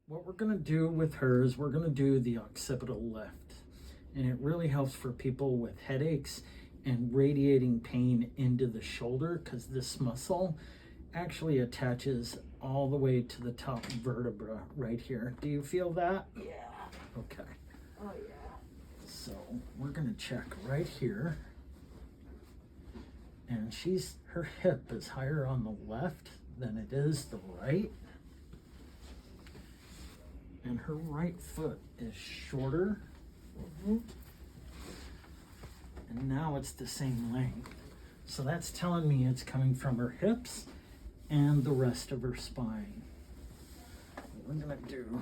What we're going to do with her is we're going to do the occipital lift. And it really helps for people with headaches and radiating pain into the shoulder, because this muscle actually attaches all the way to the top vertebra right here. Do you feel that? Yeah. Okay. Oh, yeah. So we're going to check right here. And her hip is higher on the left than it is the right. And her right foot is shorter. Mm-hmm. And now it's the same length. So that's telling me it's coming from her hips and the rest of her spine. We're gonna do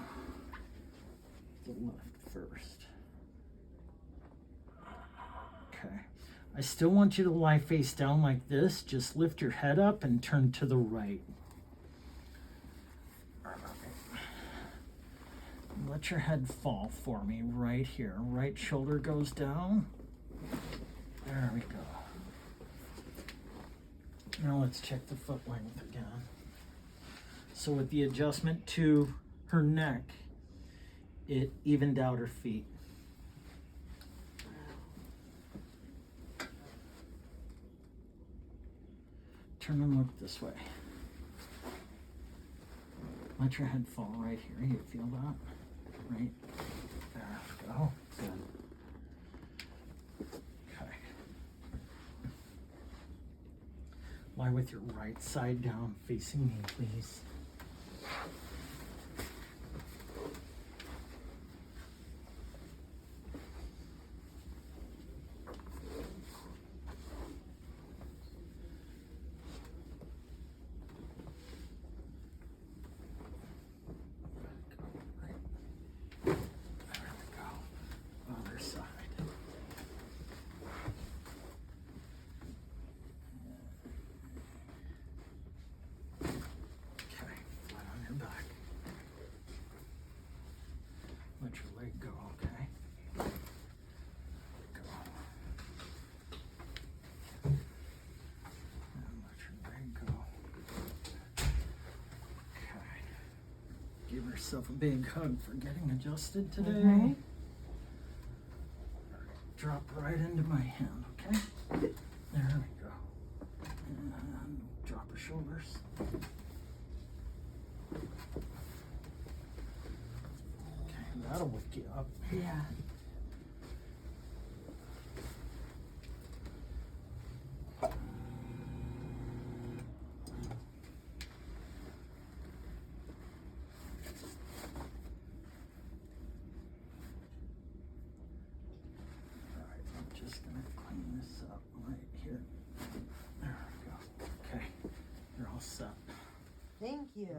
the left first. Okay. I still want you to lie face down like this. Just lift your head up and turn to the right. Let your head fall for me right here. Right shoulder goes down. There we go. Now let's check the foot length again. So with the adjustment to her neck, it evened out her feet. Turn and look this way. Let your head fall right here. You feel that? Right there we go. Good. Okay. Lie with your right side down, facing me, please. Let your leg go, okay? Go. And let your leg go. Okay. Give yourself a big hug for getting adjusted today. Mm-hmm. Drop right into my hand, okay? There we go. And drop her shoulders. That'll wake you up. Yeah. Alright, I'm just gonna clean this up right here. There we go. Okay, you're all set. Thank you.